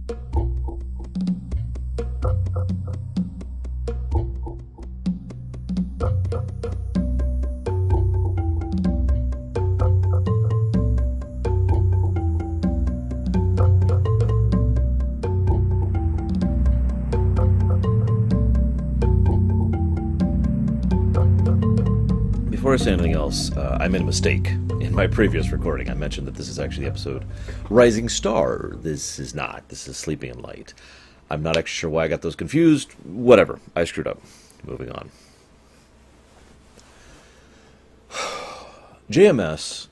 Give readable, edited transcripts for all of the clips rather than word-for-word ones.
Before I say anything else, I made a mistake. In my previous recording, I mentioned that this is actually the episode Rising Star. This is not. This is Sleeping in Light. I'm not actually sure why I got those confused. Whatever. I screwed up. Moving on. JMS.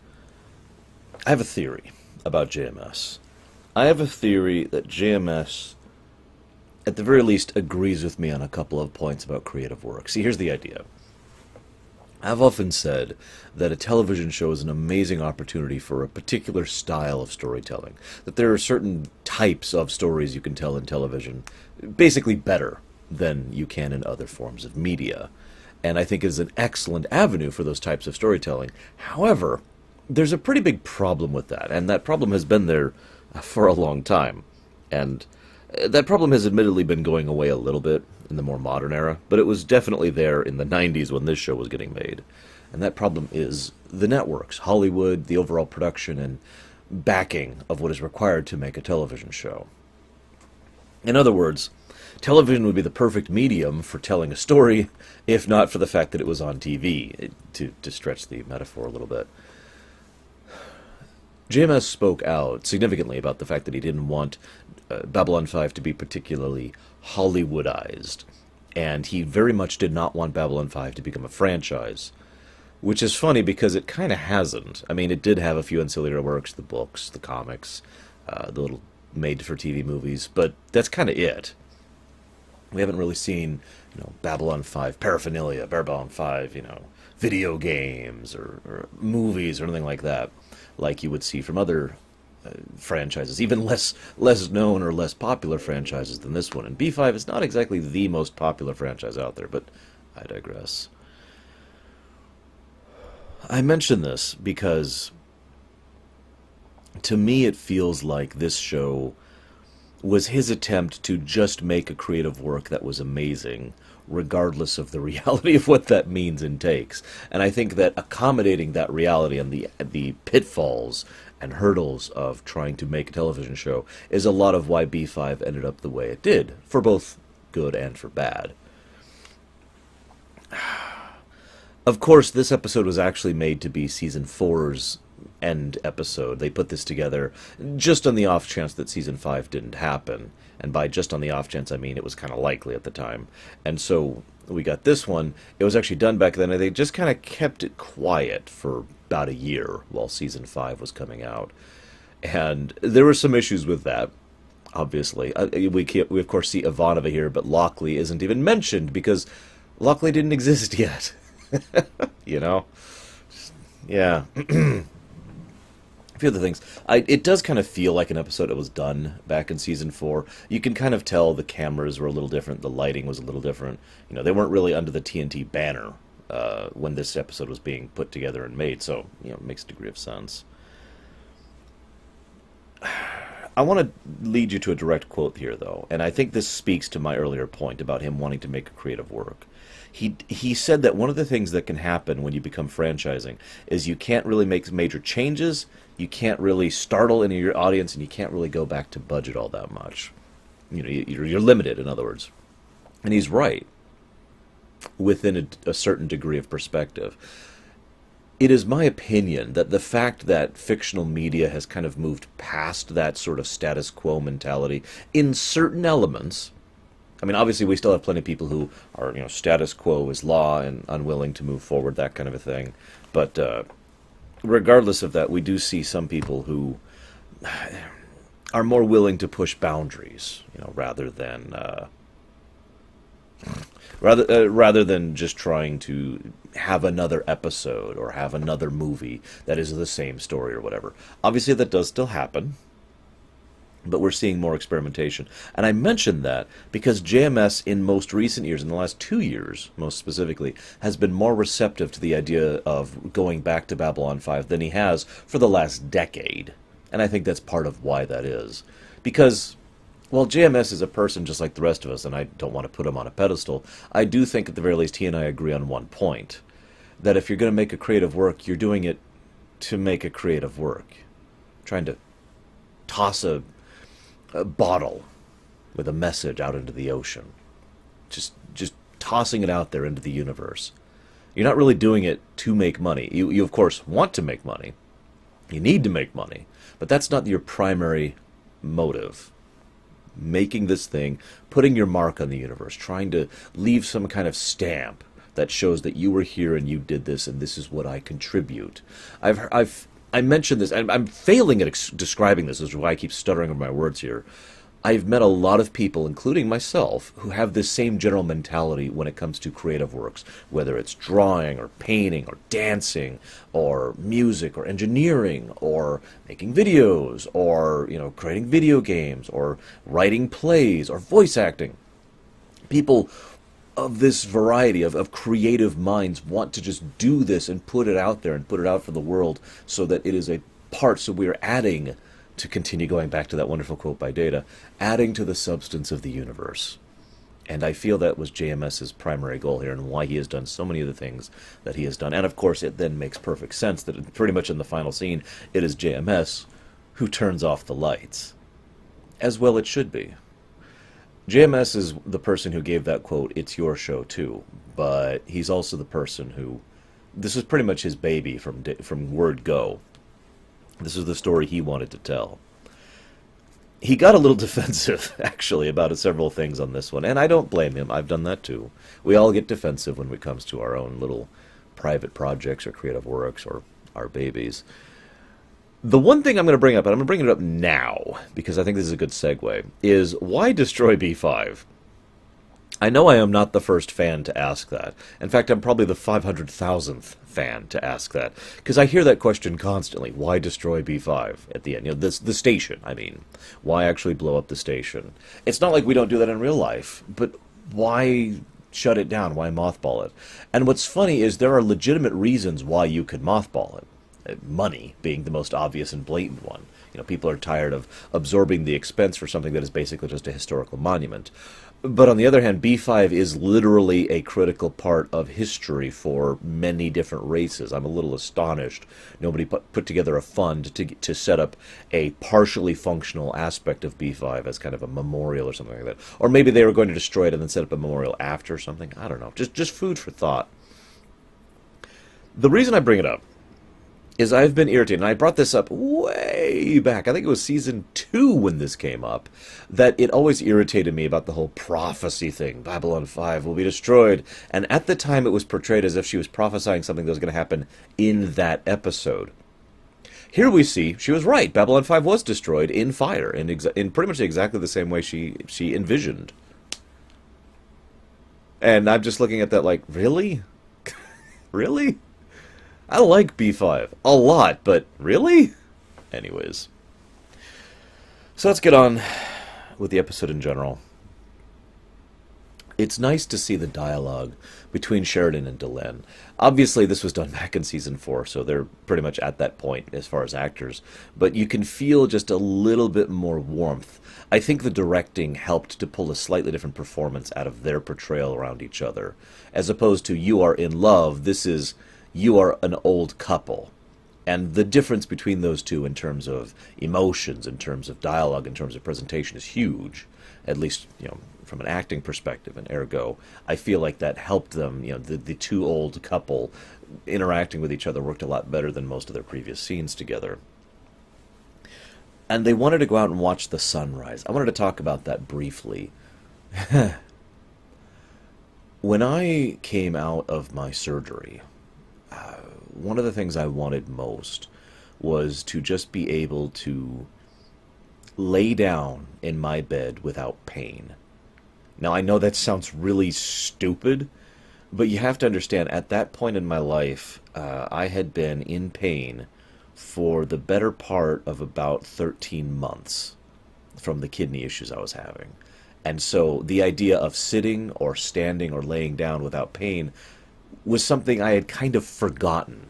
I have a theory about JMS. I have a theory that JMS, at the very least, agrees with me on a couple of points about creative work. See, here's the idea. I've often said that a television show is an amazing opportunity for a particular style of storytelling. That there are certain types of stories you can tell in television, basically better than you can in other forms of media. And I think it is an excellent avenue for those types of storytelling. However, there's a pretty big problem with that, and that problem has been there for a long time. And that problem has admittedly been going away a little bit in the more modern era, but it was definitely there in the 90s when this show was getting made. And that problem is the networks, Hollywood, the overall production and backing of what is required to make a television show. In other words, television would be the perfect medium for telling a story, if not for the fact that it was on TV, to stretch the metaphor a little bit. JMS spoke out significantly about the fact that he didn't want Babylon 5 to be particularly Hollywoodized, and he very much did not want Babylon 5 to become a franchise, which is funny because it kind of hasn't. I mean, it did have a few ancillary works, the books, the comics, the little made-for-TV movies, but that's kind of it. We haven't really seen, Babylon 5 paraphernalia, Babylon 5, video games or movies or anything like that, like you would see from other franchises, even less known or less popular franchises than this one. And B5 is not exactly the most popular franchise out there, but I digress. I mention this because to me it feels like this show was his attempt to just make a creative work that was amazing, regardless of the reality of what that means and takes. And I think that accommodating that reality and the pitfalls and hurdles of trying to make a television show is a lot of why B5 ended up the way it did, for both good and for bad. Of course, this episode was actually made to be Season 4's end episode. They put this together just on the off chance that Season 5 didn't happen. And by just on the off chance, I mean it was kind of likely at the time. And so we got this one. It was actually done back then, and they just kind of kept it quiet for about a year while Season 5 was coming out. And there were some issues with that, obviously. We of course see Ivanova here, but Lockley isn't even mentioned because Lockley didn't exist yet. Yeah. A few other things. It does kind of feel like an episode that was done back in Season 4. You can kind of tell the cameras were a little different, the lighting was a little different. They weren't really under the TNT banner when this episode was being put together and made, so, it makes a degree of sense. I want to lead you to a direct quote here, though, and I think this speaks to my earlier point about him wanting to make a creative work. He said that one of the things that can happen when you become franchising is you can't really make major changes, you can't really startle any of your audience, and you can't really go back to budget all that much. You're limited, in other words. And he's right, within a certain degree of perspective. It is my opinion that the fact that fictional media has kind of moved past that sort of status quo mentality in certain elements. I mean, obviously, we still have plenty of people who are, status quo is law and unwilling to move forward, that kind of a thing. But regardless of that, we do see some people who are more willing to push boundaries, rather than just trying to have another episode or have another movie that is the same story or whatever. Obviously, that does still happen. But we're seeing more experimentation. And I mention that because JMS in most recent years, in the last 2 years most specifically, has been more receptive to the idea of going back to Babylon 5 than he has for the last decade. And I think that's part of why that is. Because While JMS is a person just like the rest of us, and I don't want to put him on a pedestal, I do think at the very least he and I agree on one point. That if you're going to make a creative work, you're doing it to make a creative work. Trying to toss a bottle with a message out into the ocean. Just tossing it out there into the universe. You're not really doing it to make money. You of course want to make money. You need to make money. But that's not your primary motive. Making this thing, putting your mark on the universe, trying to leave some kind of stamp that shows that you were here and you did this and this is what I contribute. I mentioned this, and I'm failing at describing this, which is why I keep stuttering on my words here. I've met a lot of people, including myself, who have this same general mentality when it comes to creative works, whether it's drawing or painting or dancing or music or engineering or making videos or, creating video games or writing plays or voice acting. People of this variety of creative minds want to just do this and put it out there and put it out for the world so that it is a part, so we're adding, to continue going back to that wonderful quote by Data, adding to the substance of the universe. And I feel that was JMS's primary goal here and why he has done so many of the things that he has done. And of course, it then makes perfect sense that pretty much in the final scene, it is JMS who turns off the lights. As well it should be. JMS is the person who gave that quote, "It's your show too," but he's also the person who, this is pretty much his baby from word go. This is the story he wanted to tell. He got a little defensive, actually, about several things on this one, and I don't blame him. I've done that too. We all get defensive when it comes to our own little private projects or creative works or our babies. The one thing I'm going to bring up, and I'm going to bring it up now, because I think this is a good segue, is why destroy B5? I know I am not the first fan to ask that. In fact, I'm probably the 500,000th fan to ask that. Because I hear that question constantly. Why destroy B5 at the end? The station, I mean. Why actually blow up the station? It's not like we don't do that in real life, but why shut it down? Why mothball it? And what's funny is there are legitimate reasons why you could mothball it. Money being the most obvious and blatant one. People are tired of absorbing the expense for something that is basically just a historical monument. But on the other hand, B5 is literally a critical part of history for many different races. I'm a little astonished nobody put together a fund to set up a partially functional aspect of B5 as kind of a memorial or something like that. Or maybe they were going to destroy it and then set up a memorial after or something. I don't know. Just food for thought. The reason I bring it up is I've been irritated, and I brought this up way back, I think it was season 2 when this came up, that it always irritated me about the whole prophecy thing. Babylon 5 will be destroyed. And at the time it was portrayed as if she was prophesying something that was going to happen in that episode. Here we see she was right. Babylon 5 was destroyed in fire, in pretty much exactly the same way she envisioned. And I'm just looking at that like, really? Really? I like B5 a lot, but really? Anyways. So let's get on with the episode in general. It's nice to see the dialogue between Sheridan and Delenn. Obviously, this was done back in Season 4, so they're pretty much at that point as far as actors. But you can feel just a little bit more warmth. I think the directing helped to pull a slightly different performance out of their portrayal around each other. As opposed to, you are in love, this is, you are an old couple. And the difference between those two in terms of emotions, in terms of dialogue, in terms of presentation is huge. At least, from an acting perspective, and ergo, I feel like that helped them, the two old couple interacting with each other worked a lot better than most of their previous scenes together. And they wanted to go out and watch the sunrise. I wanted to talk about that briefly. When I came out of my surgery, one of the things I wanted most was to just be able to lay down in my bed without pain. Now, I know that sounds really stupid, but you have to understand, at that point in my life, I had been in pain for the better part of about 13 months from the kidney issues I was having. And so the idea of sitting or standing or laying down without pain was something I had kind of forgotten.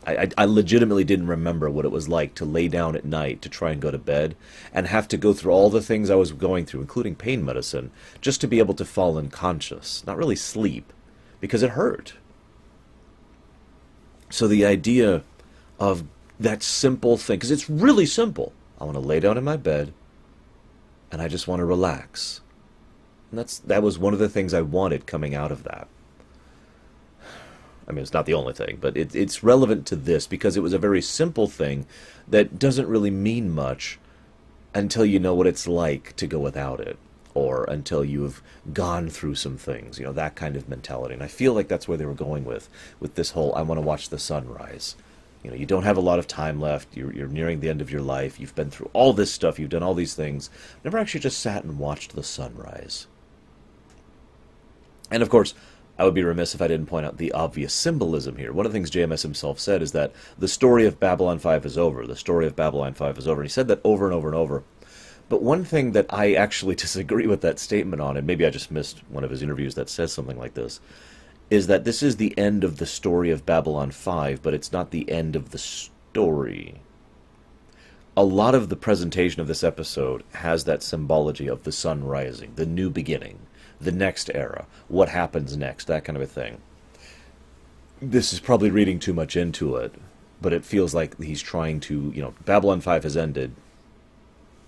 I legitimately didn't remember what it was like to lay down at night to try and go to bed and have to go through all the things I was going through, including pain medicine, just to be able to fall unconscious. Not really sleep, because it hurt. So the idea of that simple thing, because it's really simple. I want to lay down in my bed, and I just want to relax. And that was one of the things I wanted coming out of that. I mean, it's not the only thing, but it's relevant to this because it was a very simple thing that doesn't really mean much until you know what it's like to go without it, or until you've gone through some things, that kind of mentality. And I feel like that's where they were going with this whole, I want to watch the sunrise. You don't have a lot of time left. You're nearing the end of your life. You've been through all this stuff. You've done all these things. Never actually just sat and watched the sunrise. And of course, I would be remiss if I didn't point out the obvious symbolism here. One of the things JMS himself said is that the story of Babylon 5 is over. The story of Babylon 5 is over. And he said that over and over and over. But one thing that I actually disagree with that statement on, and maybe I just missed one of his interviews that says something like this, is that this is the end of the story of Babylon 5, but it's not the end of the story. A lot of the presentation of this episode has that symbology of the sun rising, the new beginning, the next era, what happens next, that kind of a thing. This is probably reading too much into it, but it feels like he's trying to, Babylon 5 has ended.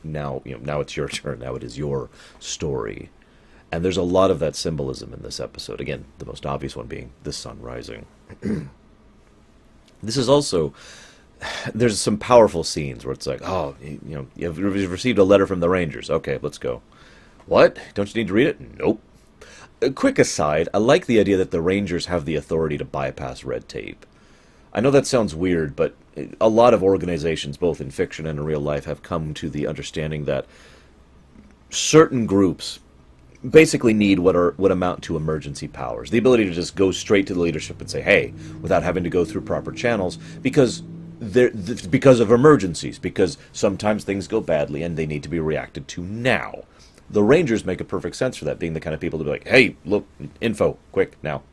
Now, now it's your turn. Now it is your story. And there's a lot of that symbolism in this episode. Again, the most obvious one being the sun rising. This is also, there's some powerful scenes where it's like, oh, you've received a letter from the Rangers. Okay, let's go. What? Don't you need to read it? Nope. A quick aside, I like the idea that the Rangers have the authority to bypass red tape. I know that sounds weird, but a lot of organizations, both in fiction and in real life, have come to the understanding that certain groups basically need what amount to emergency powers. The ability to just go straight to the leadership and say, hey, without having to go through proper channels, because of emergencies, because sometimes things go badly and they need to be reacted to now. The Rangers make a perfect sense for that, being the kind of people to be like, hey, look, info, quick, now.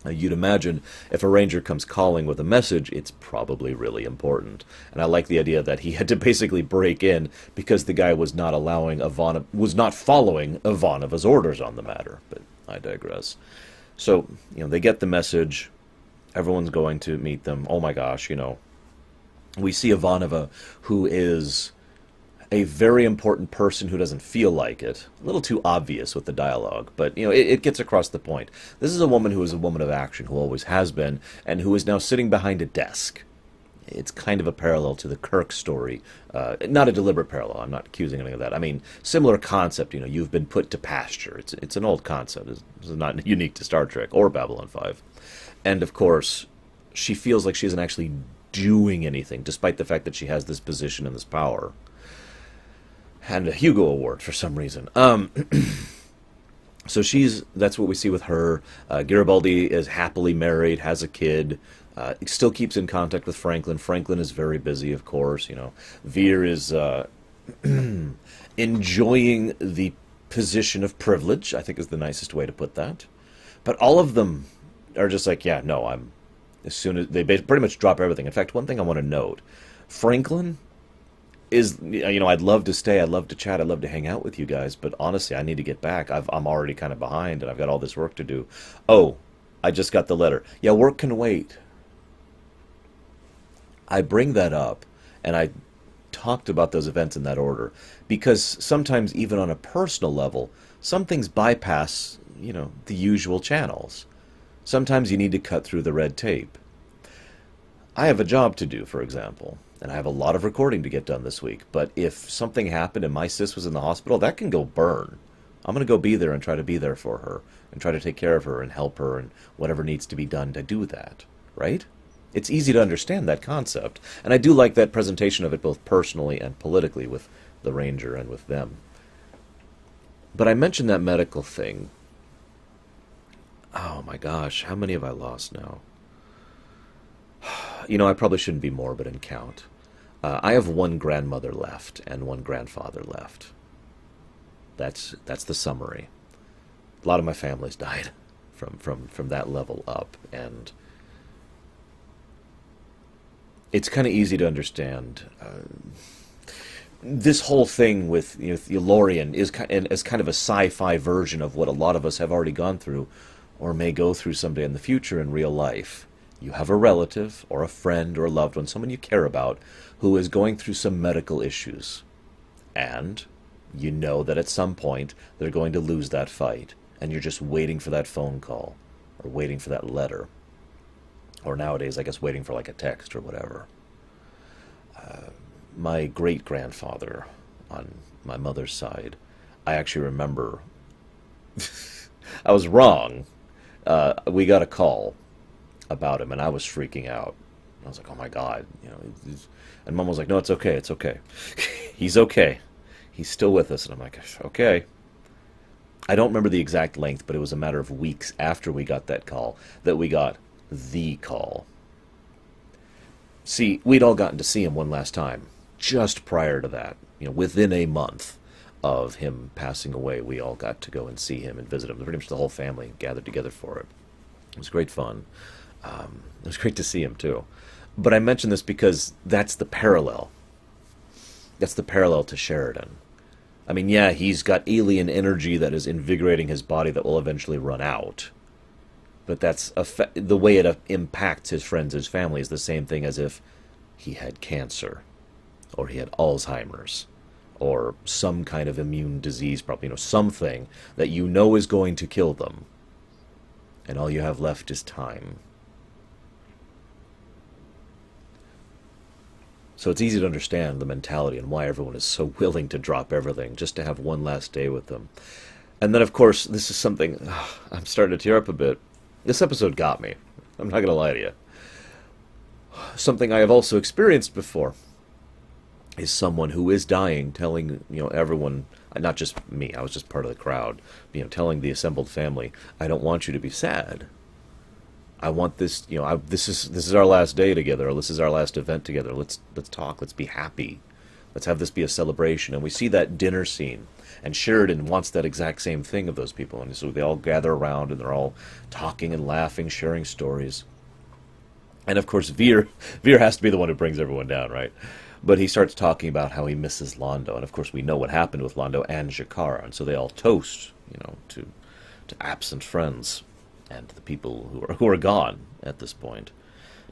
You'd imagine if a Ranger comes calling with a message, it's probably really important. And I like the idea that he had to basically break in because the guy was not following Ivanova's orders on the matter. But I digress. So, they get the message. Everyone's going to meet them. Oh my gosh, we see Ivanova, who is a very important person who doesn't feel like it. A little too obvious with the dialogue, but it gets across the point. This is a woman who is a woman of action, who always has been, and who is now sitting behind a desk. It's kind of a parallel to the Kirk story. Not a deliberate parallel, I'm not accusing anything of that. I mean, similar concept, you've been put to pasture. It's an old concept. It's not unique to Star Trek or Babylon 5. And of course, she feels like she isn't actually doing anything, despite the fact that she has this position and this power. And a Hugo Award for some reason. So that's what we see with her. Garibaldi is happily married, has a kid, still keeps in contact with Franklin. Franklin is very busy, of course. Veer is enjoying the position of privilege, I think is the nicest way to put that. But all of them are just like, yeah, no, as soon as they pretty much drop everything. In fact, one thing I want to note, Franklin is, I'd love to stay, I'd love to chat, I'd love to hang out with you guys, but honestly, I need to get back. I'm already kind of behind, and I've got all this work to do. Oh, I just got the letter. Yeah, work can wait. I bring that up, and I talked about those events in that order, because sometimes, even on a personal level, some things bypass, the usual channels. Sometimes you need to cut through the red tape. I have a job to do, for example. And I have a lot of recording to get done this week. But if something happened and my sis was in the hospital, that can go burn. I'm going to go be there and try to be there for her and try to take care of her and help her and whatever needs to be done to do that. Right? It's easy to understand that concept. And I do like that presentation of it both personally and politically with the Ranger and with them. But I mentioned that medical thing. Oh my gosh, how many have I lost now? I probably shouldn't be morbid and count. I have one grandmother left and one grandfather left. That's the summary. A lot of my family's died from that level up, and it's kind of easy to understand. This whole thing with the Lorian is kind of a sci-fi version of what a lot of us have already gone through, or may go through someday in the future in real life. You have a relative, or a friend, or a loved one, someone you care about, who is going through some medical issues. And you know that at some point they're going to lose that fight, and you're just waiting for that phone call, or waiting for that letter, or nowadays, I guess, waiting for like a text or whatever. My great-grandfather, on my mother's side, I actually remember, I was wrong. We got a call about him, and I was freaking out. I was like, oh my God, and Mom was like, no, it's okay, it's okay. He's okay. He's still with us. And I'm like, okay. I don't remember the exact length, but it was a matter of weeks after we got that call that we got the call. See, we'd all gotten to see him one last time just prior to that. Within a month of him passing away, we all got to go and see him and visit him. Pretty much the whole family gathered together for it. It was great fun. It was great to see him, too. But I mention this because that's the parallel. That's the parallel to Sheridan. I mean, yeah, he's got alien energy that is invigorating his body that will eventually run out. But that's the way it impacts his friends, his family, is the same thing as if he had cancer, or he had Alzheimer's, or some kind of immune disease, probably, something that is going to kill them. And all you have left is time. So it's easy to understand the mentality and why everyone is so willing to drop everything just to have one last day with them. And then, of course, this is something, I'm starting to tear up a bit. This episode got me. I'm not going to lie to you. Something I have also experienced before is someone who is dying telling, everyone, not just me, I was just part of the crowd, telling the assembled family, I don't want you to be sad. I want this, this is our last day together, or this is our last event together. Let's talk, let's be happy. Let's have this be a celebration. And we see that dinner scene. And Sheridan wants that exact same thing of those people. And so they all gather around and they're all talking and laughing, sharing stories. And of course, Veer has to be the one who brings everyone down, right? But he starts talking about how he misses Londo. And of course, we know what happened with Londo and Jakara. And so they all toast, to absent friends and the people who are gone at this point.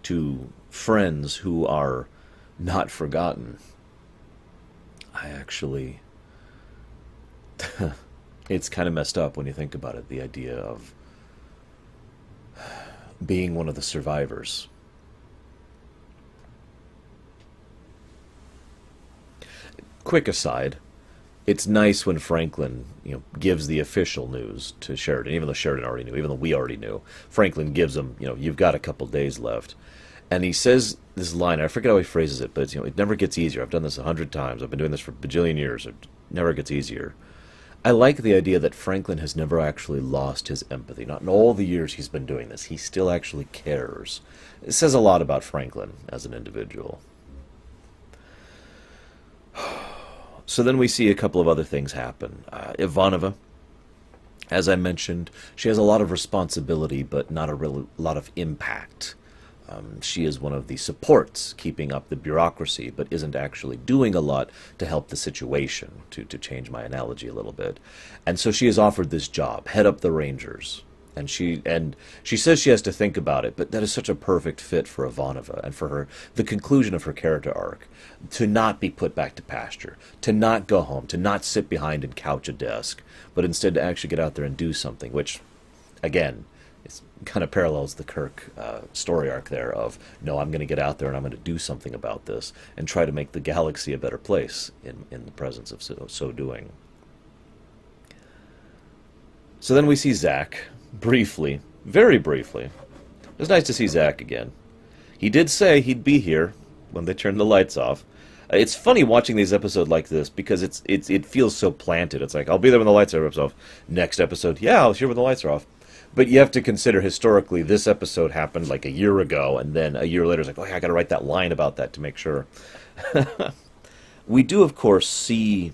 To friends who are not forgotten. I actually... it's kind of messed up when you think about it, the idea of being one of the survivors. Quick aside, it's nice when Franklin, gives the official news to Sheridan, even though Sheridan already knew, even though we already knew. Franklin gives him, you've got a couple days left. And he says this line, I forget how he phrases it, but it's, it never gets easier. I've done this 100 times. I've been doing this for a bajillion years. It never gets easier. I like the idea that Franklin has never actually lost his empathy. Not in all the years he's been doing this. He still actually cares. It says a lot about Franklin as an individual. So then we see a couple of other things happen. Ivanova, as I mentioned, she has a lot of responsibility, but not a lot of impact. She is one of the supports keeping up the bureaucracy, but isn't actually doing a lot to help the situation, to change my analogy a little bit. And so she is offered this job, head up the Rangers. And she says she has to think about it, but that is such a perfect fit for Ivanova and for her, the conclusion of her character arc, to not be put back to pasture, to not go home, to not sit behind and couch a desk, but instead to actually get out there and do something, which, again, it kind of parallels the Kirk story arc there of, no, I'm going to get out there and I'm going to do something about this and try to make the galaxy a better place in the presence of so doing. So then we see Zack, briefly, very briefly. It was nice to see Zack again. He did say he'd be here when they turned the lights off. It's funny watching these episodes like this because it feels so planted. It's like, I'll be there when the lights are off. Next episode, yeah, I'll be here when the lights are off. But you have to consider historically this episode happened like a year ago, and then a year later it's like, oh yeah, I got to write that line about that to make sure. We do, of course, see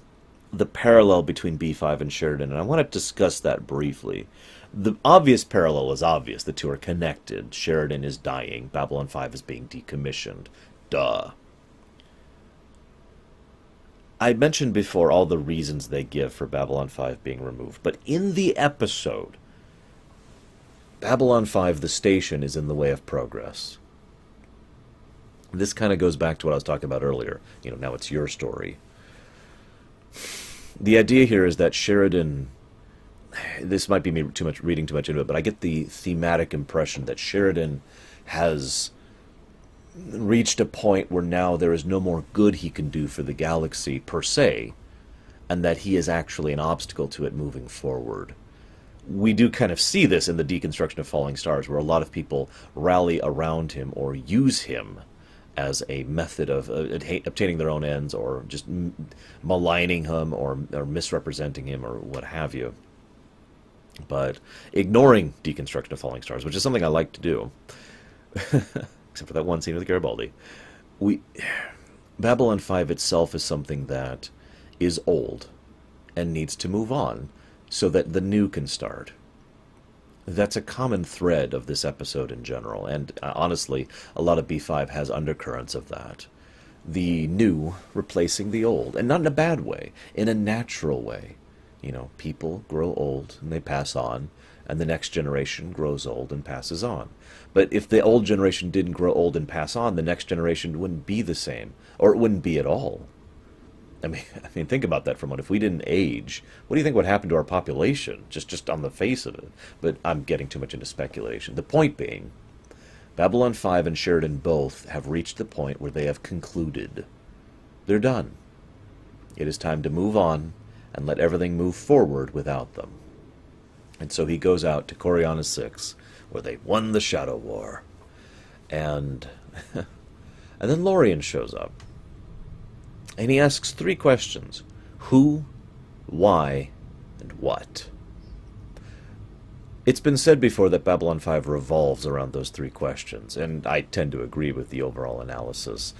the parallel between B5 and Sheridan, and I want to discuss that briefly. The obvious parallel is obvious. The two are connected. Sheridan is dying. Babylon 5 is being decommissioned. Duh. I mentioned before all the reasons they give for Babylon 5 being removed, but in the episode, Babylon 5, the station, is in the way of progress. This kind of goes back to what I was talking about earlier. Now it's your story. The idea here is that Sheridan, this might be me reading too much into it, but I get the thematic impression that Sheridan has reached a point where now there is no more good he can do for the galaxy per se, and that he is actually an obstacle to it moving forward. We do kind of see this in the deconstruction of Falling Stars, where a lot of people rally around him or use him as a method of obtaining their own ends, or just maligning him or misrepresenting him or what have you. But ignoring deconstruction of Falling Stars, which is something I like to do, except for that one scene with Garibaldi, Babylon 5 itself is something that is old and needs to move on so that the new can start. That's a common thread of this episode in general, and honestly, a lot of B5 has undercurrents of that. The new replacing the old, and not in a bad way, in a natural way. People grow old and they pass on, and the next generation grows old and passes on. But if the old generation didn't grow old and pass on, the next generation wouldn't be the same, or it wouldn't be at all. I mean, think about that for a moment. If we didn't age, what do you think would happen to our population, just on the face of it? But I'm getting too much into speculation. The point being, Babylon 5 and Sheridan both have reached the point where they have concluded. They're done. It is time to move on and let everything move forward without them. And so he goes out to Coriana 6, where they won the Shadow War. And then Lorien shows up. And he asks 3 questions. Who, why, and what? It's been said before that Babylon 5 revolves around those 3 questions, and I tend to agree with the overall analysis.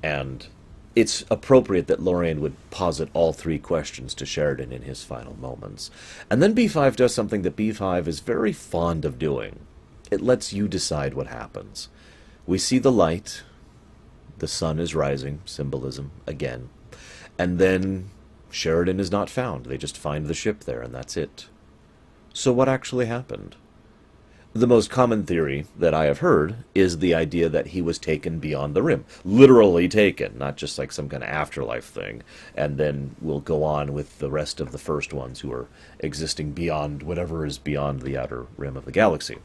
And it's appropriate that Lorien would posit all 3 questions to Sheridan in his final moments. And then B5 does something that B5 is very fond of doing. It lets you decide what happens. We see the light. The sun is rising, symbolism, again. And then Sheridan is not found. They just find the ship there, and that's it. So what actually happened? The most common theory that I have heard is the idea that he was taken beyond the rim. Literally taken, not just like some kind of afterlife thing. And then we'll go on with the rest of the first ones who are existing beyond whatever is beyond the outer rim of the galaxy.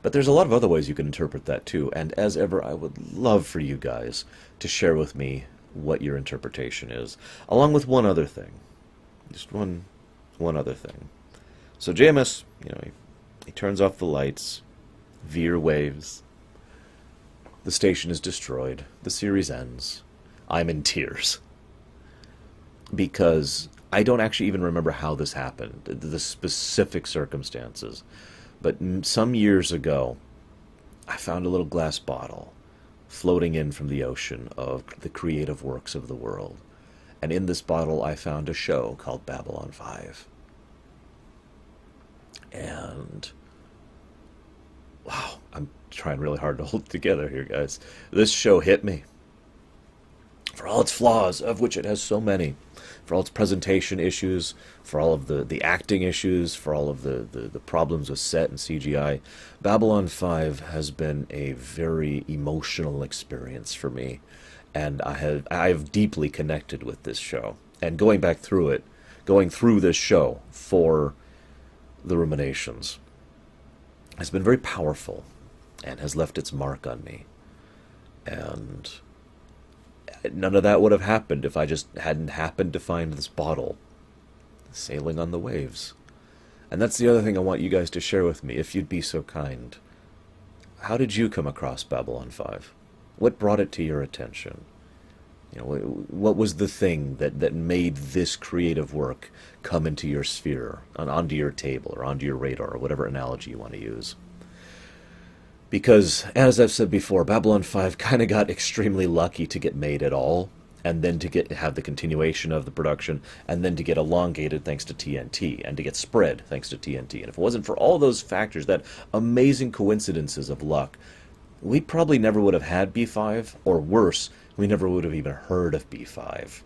But there's a lot of other ways you can interpret that too, and as ever, I would love for you guys to share with me what your interpretation is, along with one other thing. Just one other thing. So JMS, he turns off the lights, Veer waves, the station is destroyed, the series ends. I'm in tears. Because I don't actually even remember how this happened, the specific circumstances. But some years ago, I found a little glass bottle floating in from the ocean of the creative works of the world. And in this bottle, I found a show called Babylon 5. And wow, I'm trying really hard to hold it together here, guys. This show hit me. For all its flaws, of which it has so many, for all its presentation issues, for all of the acting issues, for all of the problems with set and CGI, Babylon 5 has been a very emotional experience for me. And I have deeply connected with this show. And going through this show for the Ruminations has been very powerful and has left its mark on me. And none of that would have happened if I just hadn't happened to find this bottle sailing on the waves. And that's the other thing I want you guys to share with me, if you'd be so kind. How did you come across Babylon 5? What brought it to your attention? What was the thing that made this creative work come into your sphere, onto your table, or onto your radar, or whatever analogy you want to use? Because, as I've said before, Babylon 5 kind of got extremely lucky to get made at all, and then to have the continuation of the production, and then to get elongated thanks to TNT, and to get spread thanks to TNT. And if it wasn't for all those factors, that amazing coincidences of luck, we probably never would have had B5, or worse, we never would have even heard of B5.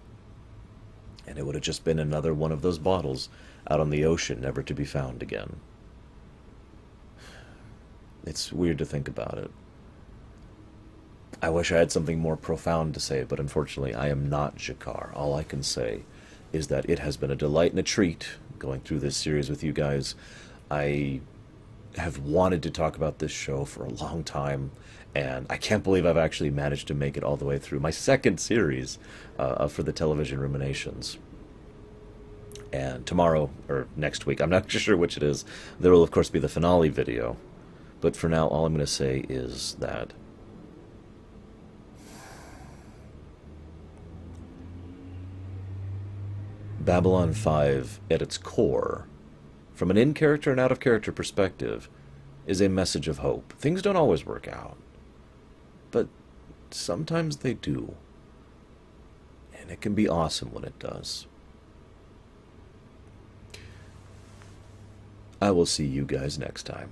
And it would have just been another one of those bottles out on the ocean, never to be found again. It's weird to think about it. I wish I had something more profound to say, but unfortunately I am not Jakar. All I can say is that it has been a delight and a treat going through this series with you guys. I have wanted to talk about this show for a long time, and I can't believe I've actually managed to make it all the way through my second series for the television Ruminations. And tomorrow, or next week, I'm not sure which it is, there will of course be the finale video. But for now, all I'm going to say is that Babylon 5, at its core, from an in-character and out-of-character perspective, is a message of hope. Things don't always work out, but sometimes they do. And it can be awesome when it does. I will see you guys next time.